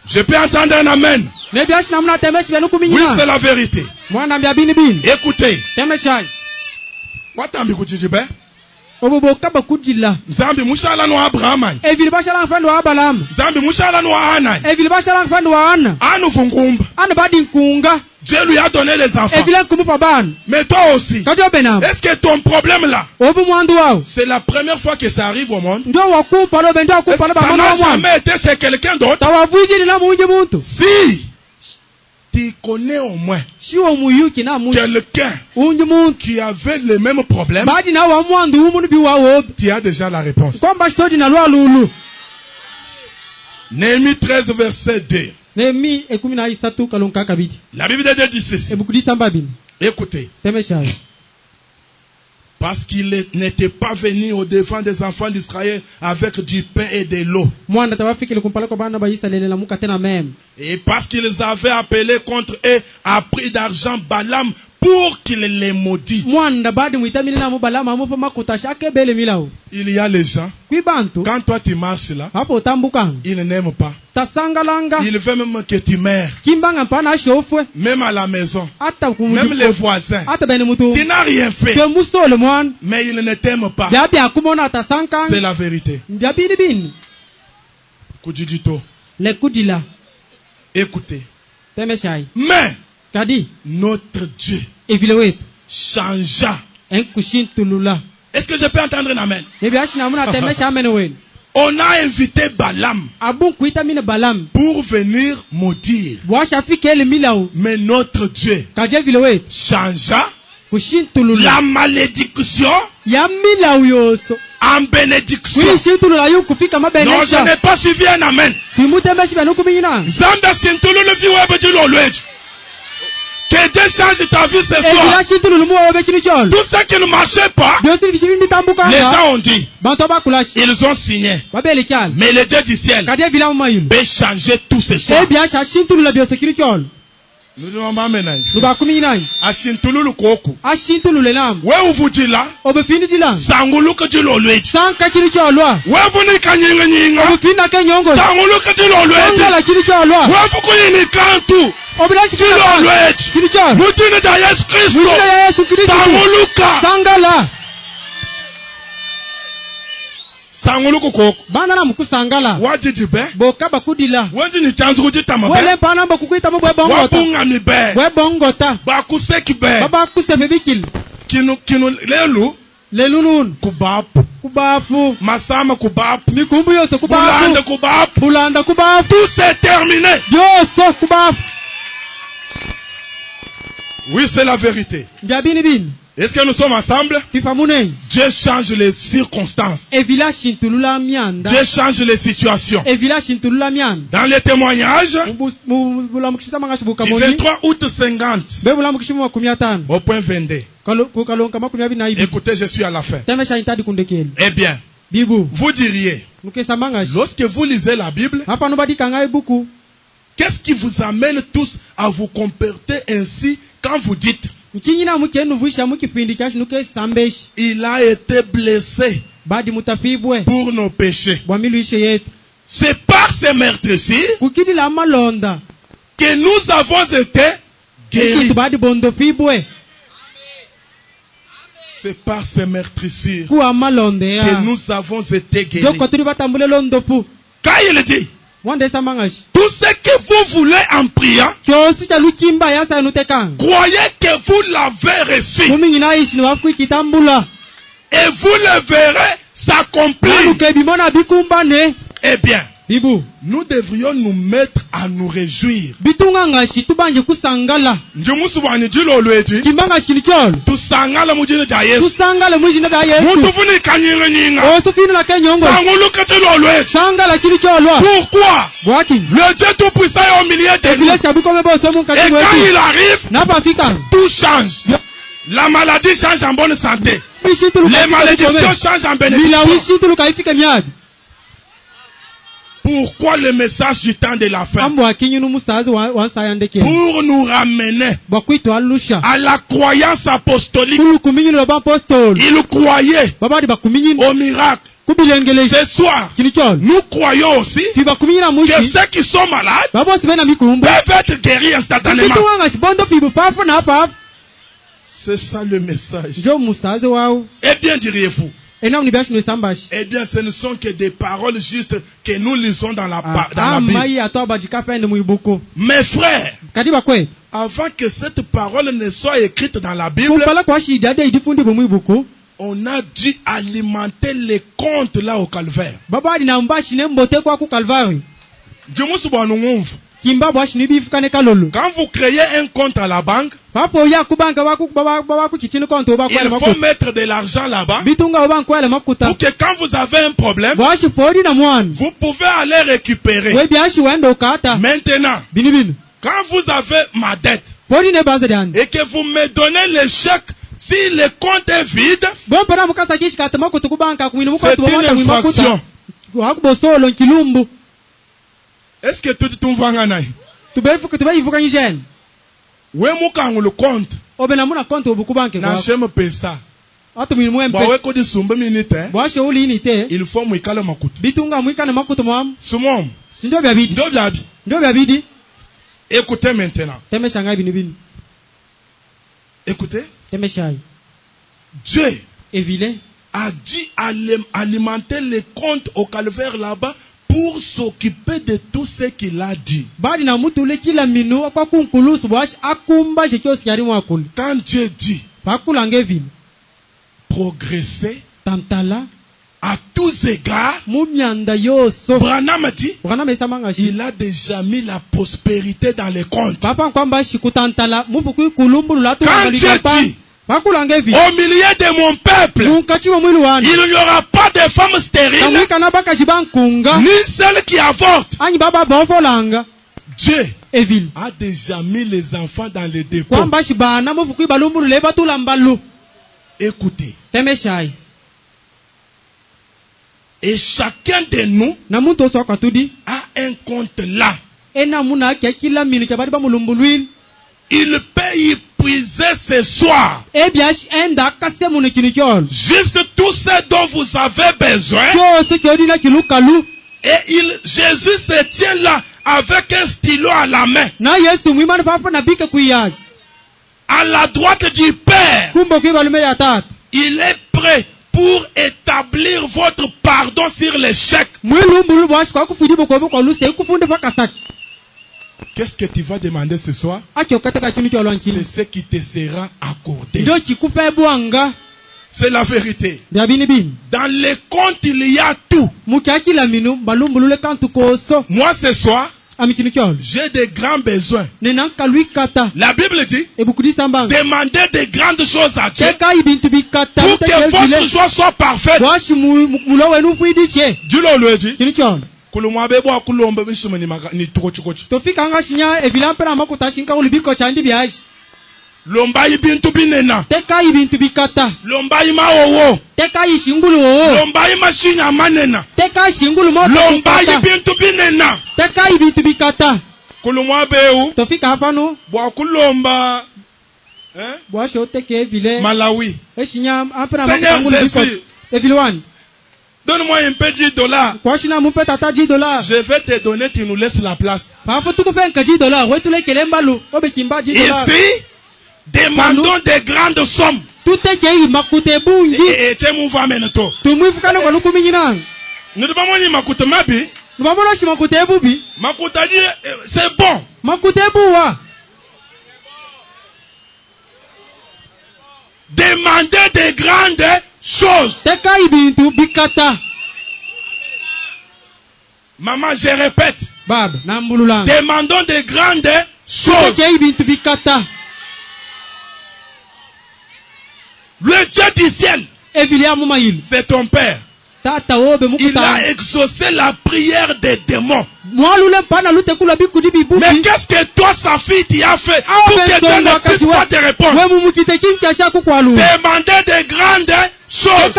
Je peux entendre un amen. Oui, c'est la vérité. Écoutez. Zambi mushala no Abraham. Zambi mushala no Ana. Anu vungumba. Dieu lui a donné les enfants. Mais toi aussi. Est-ce que ton problème là, c'est la première fois que ça arrive au monde? Ça n'a jamais été chez quelqu'un d'autre. Si tu connais au moins quelqu'un qui avait le même problème, tu as déjà la réponse. Néhémie 13, verset 2. La Bible de Dieu dit ceci. Écoutez. Parce qu'il n'était pas venu au devant des enfants d'Israël avec du pain et de l'eau. Et parce qu'ils avaient appelé contre eux à prix d'argent Balaam pour qu'il les maudit. Il y a les gens, quand toi tu marches là, ils n'aiment pas. Il veut même que tu meurs. Même à la maison. Même les voisins. Tu n'as rien fait. Mais ils ne t'aiment pas. C'est la vérité. Écoutez. Mais notre Dieu changea. Est-ce que je peux entendre un amen? On a invité Balaam pour venir maudire. Mais notre Dieu changea la malédiction en bénédiction. Non, je n'ai pas suivi un amen. Que Dieu change ta vie ce soir. Tout ce qui ne marchait pas, les gens ont dit, ils ont signé. Mais le Dieu du ciel peut changer tout ce soir. Nous devons amener. Ashintululu koku. Wewe uvutila. Sanguluka jilolweji. Wewe vunika nyinga. Sanguluka jilolweji. Wewe fukuyini kantu. Jilolweji. Mutine da Yesu Kristo. Sanguluka. Sangala. Sanguluku koko. Bana na mukusangala. Wajijibe. Boka bakudila. Wenji ni chanzu kujita mabe. Wele pana mba kukuita mwe bongota. Wabunga mibe. We bongota. Bakuseki be. Baba kusefe bikil. Kinu lelu. Lelunun. Kubapu. Kubapu. Masama kubapu. Mikumbu yose kubapu. Bulanda kubapu. Bulanda kubapu. Tout c'est terminé. Yose kubapu. Oui, c'est la vérité. Biabini bin. Est-ce que nous sommes ensemble? Dieu change les circonstances. Dieu change les situations. Dans les témoignages, du 23 août 50, au point 22. Écoutez, je suis à la fin. Eh bien, vous diriez, lorsque vous lisez la Bible, qu'est-ce qui vous amène tous à vous comporter ainsi quand vous dites il a été blessé pour nos péchés? C'est par ces meurtrissures que nous avons été guéris. C'est par ces meurtrissures que nous avons été guéris. Quand il dit tout ce que vous voulez en priant, croyez que vous l'avez reçu. Et vous le verrez s'accomplir. Eh bien, nous devrions nous mettre à nous réjouir. Pourquoi? Le Dieu Tout-Puissant est au milieu de nous. Et quand il arrive, tout change. La maladie change en bonne santé. Les malédictions changent en bénédiction. Pourquoi le message du temps de la fin? Pour nous ramener à la croyance apostolique. Ils croyaient au miracle. Ce soir, nous croyons aussi que ceux qui sont malades peuvent être guéris instantanément. C'est ça le message. Eh bien, diriez-vous. Eh bien, ce ne sont que des paroles justes que nous lisons dans la Bible. Mes frères, avant que cette parole ne soit écrite dans la Bible, on a dû alimenter les comptes là au calvaire. Quand vous créez un compte à la banque, il faut mettre de l'argent là-bas pour que quand vous avez un problème, vous pouvez aller récupérer. Maintenant, quand vous avez ma dette et que vous me donnez le chèque, si le compte est vide, c'est une infraction. Est-ce que tout le monde va gagner? Oui, le compte. Il faut écoutez maintenant. Écoutez. Dieu a dû alimenter les comptes au calvaire là-bas pour s'occuper de tout ce qu'il a dit. Quand Dieu dit progresser à tous égards, Branham dit il a déjà mis la prospérité dans les comptes. Quand Dieu dit au milieu de mon peuple, il n'y aura pas de femmes stériles, ni celles qui avortent. Dieu a déjà mis les enfants dans les dépôts. Écoutez. Et chacun de nous a un compte là. Il peut y puiser ce soir. Juste tout ce dont vous avez besoin. Et Jésus se tient là avec un stylo à la main. À la droite du Père. Il est prêt pour établir votre pardon sur l'échec. Qu'est-ce que tu vas demander ce soir? C'est ce qui te sera accordé. C'est la vérité. Dans les comptes, il y a tout. Moi, ce soir, j'ai de grands besoins. La Bible dit demandez de grandes choses à Dieu pour que votre joie soit parfaite. Dieu le dit. Lombai bintu binena. Lombai maowo. Lombai mashinya manena. Lombai bintu binena. Kulumwa beu. Bwa kulomba. Malawi. Seigneur Jésus. Donne-moi un peu $10. Je vais te donner, tu nous laisses la place. Ici, demandons des grandes sommes. Et tu m'ouvres maintenant. Nous devons makuta mabi. Makuta dit c'est bon. Demandez des grandes choses. Maman, je répète. Demandons des grandes choses. Le Dieu du ciel, c'est ton Père. Il a exaucé la prière des démons. Mais qu'est-ce que toi, sa fille, tu as fait pour que Dieu ne puisse pas te répondre? Demandez de grandes choses.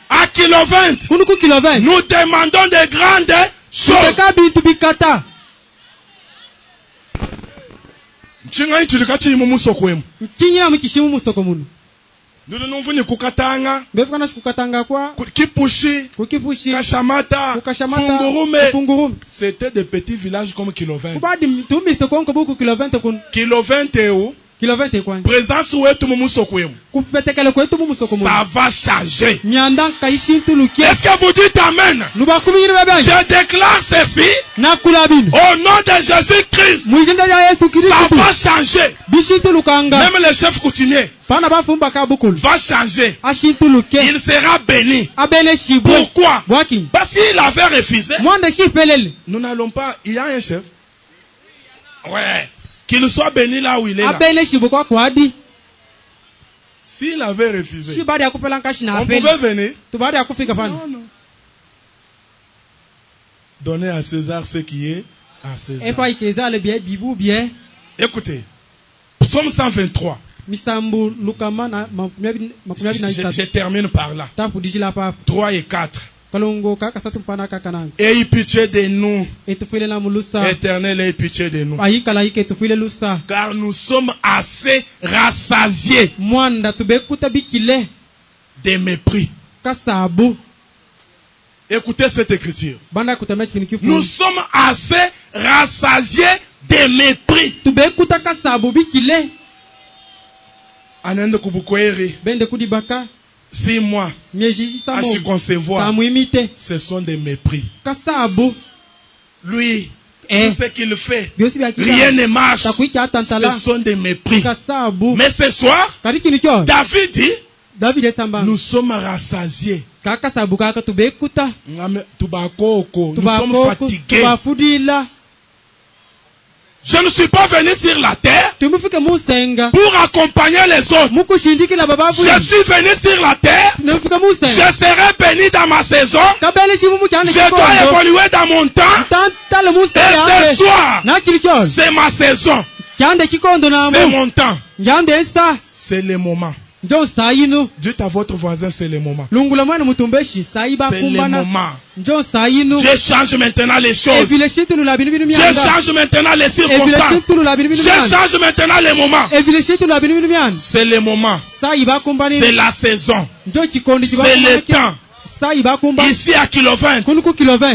À kilo 20, nous demandons de grandes choses. Nous devons venir kukatanga, Kipushi, Kashamata, Fungurume. C'était des petits villages comme Kilo 20. Kilo 20 est où? Présence wetu mumusokwemu. Ça va changer. Est-ce que vous dites amen? Je déclare ceci. Au nom de Jésus-Christ. Ça va changer. Même le chef coutumier va changer. Il sera béni. Pourquoi? Parce qu'il avait refusé. Nous n'allons pas. Il y a un chef. Ouais. Qu'il soit béni là où il est là. S'il avait refusé, on pouvait venir. Non, non. Donnez à César ce qui est à César. Écoutez, Psaume 123. Je termine par là. 3 et 4. Aie pitié de nous. Éternel, aie pitié de nous. Car nous sommes assez rassasiés de mépris. Écoutez cette écriture. Nous sommes assez rassasiés de mépris. Anende kubukweri. 6 mois à se concevoir, ce sont des mépris. Lui, tout ce qu'il fait, rien ne marche. Ce sont des mépris. Mais ce soir, David dit, nous sommes rassasiés. Nous sommes fatigués. Je ne suis pas venu sur la terre pour accompagner les autres. Je suis venu sur la terre. Je serai béni dans ma saison. Je dois évoluer dans mon temps. Et ce soir, c'est ma saison. C'est mon temps. C'est le moment. Dites à votre voisin, c'est le moment. C'est le moment. Dieu change maintenant les choses. Dieu change maintenant les circonstances. Dieu change maintenant les moments. C'est le moment. C'est la saison. C'est le temps. Ici à Kilovin,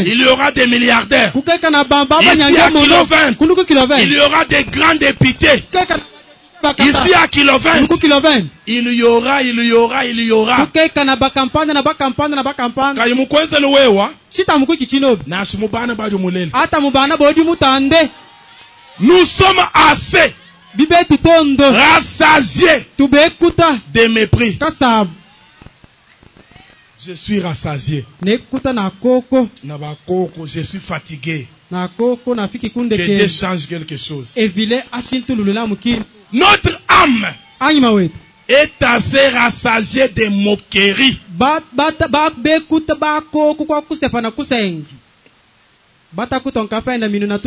il y aura des milliardaires. Ici à Kilovin, il y aura des grands députés. Ici à Kilovin, il y aura. Nous sommes assez rassasiés de mépris. Je suis rassasié. Je suis fatigué. Que Dieu change quelque chose. Notre âme est assez rassasiée de moqueries.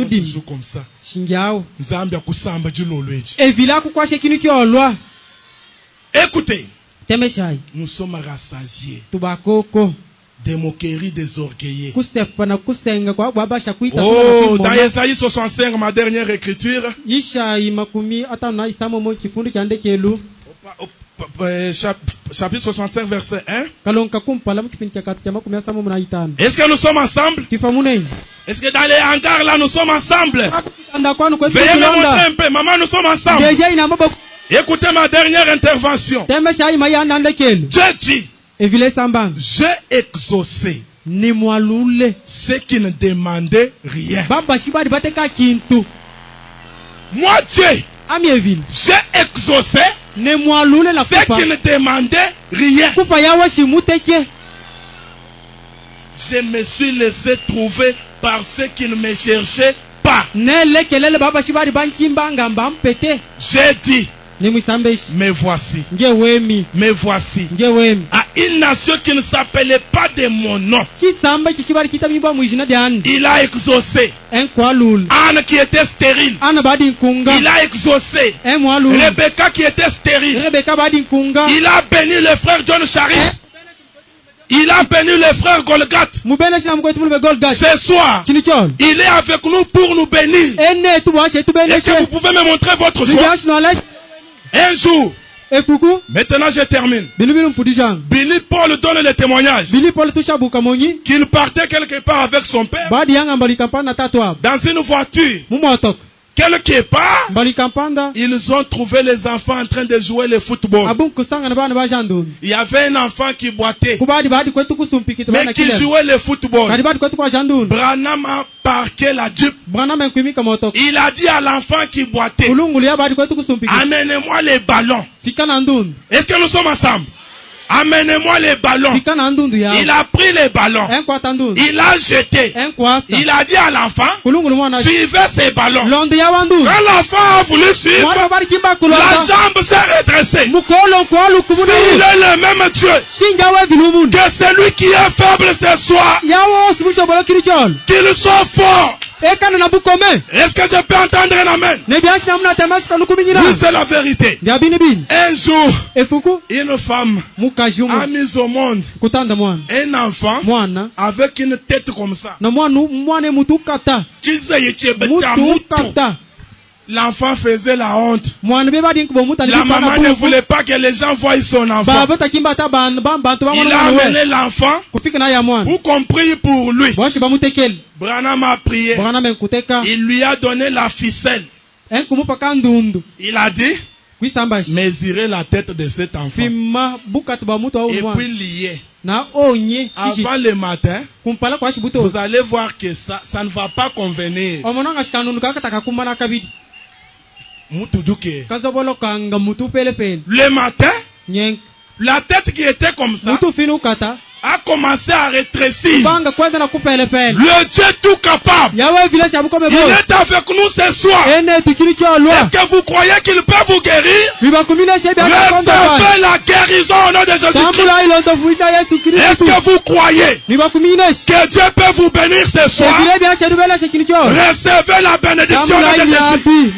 Toujours comme ça. Écoutez, nous sommes rassasiés des moqueries, des orgueillés. Oh, dans Isaïe 65, ma dernière écriture. Chapitre 65, verset 1. Est-ce que nous sommes ensemble? Est-ce que dans les hangars là, nous sommes ensemble? Veuillez me montrer un peu. Maman, nous sommes ensemble. Écoutez ma dernière intervention. Dieu dit, j'ai exaucé ceux qui ne demandaient rien. Moi, Dieu, j'ai exaucé ceux qui ne demandaient rien. Je me suis laissé trouver par ceux qui ne me cherchaient pas. J'ai dit, mais voici, à une nation qui ne s'appelait pas de mon nom, il a exaucé Anne qui était stérile. Il a exaucé Rebecca qui était stérile. Il a béni le frère John Charit. Il a béni le frère Golgotha. Ce soir, il est avec nous pour nous bénir. Est-ce que vous pouvez me montrer votre joie? Un jour, maintenant je termine. Billy Paul donne le témoignage qu'il partait quelque part avec son père dans une voiture. Quelque part, ils ont trouvé les enfants en train de jouer le football. Il y avait un enfant qui boitait, mais qui jouait le football. Branham a parqué la jupe. Il a dit à l'enfant qui boitait, amenez-moi les ballons. Est-ce que nous sommes ensemble? Amenez-moi les ballons. Il a pris les ballons. Il a jeté. Il a dit à l'enfant, suivez ces ballons. Quand l'enfant a voulu suivre, la jambe s'est redressée. S'il est le même Dieu, que celui qui est faible ce soir, qu'il soit fort. Est-ce que je peux entendre un amen? Oui, c'est la vérité. Un jour, une femme a mis au monde un enfant avec une tête comme ça. L'enfant faisait la honte. La maman ne voulait pas que les gens voient son enfant. Il a amené l'enfant pour qu'on prie pour lui. Branham a prié. Il lui a donné la ficelle. Il a dit, mesurez la tête de cet enfant. Et puis lier. Avant le matin, vous allez voir que ça ne va pas convenir. Le matin, la tête qui était comme ça a commencé à rétrécir. Le Dieu tout capable, il est avec nous ce soir. Est-ce que vous croyez qu'il peut vous guérir? Recevez la guérison au nom de Jésus-Christ. Est-ce que vous croyez que Dieu peut vous bénir ce soir? Recevez la bénédiction au nom de Jésus.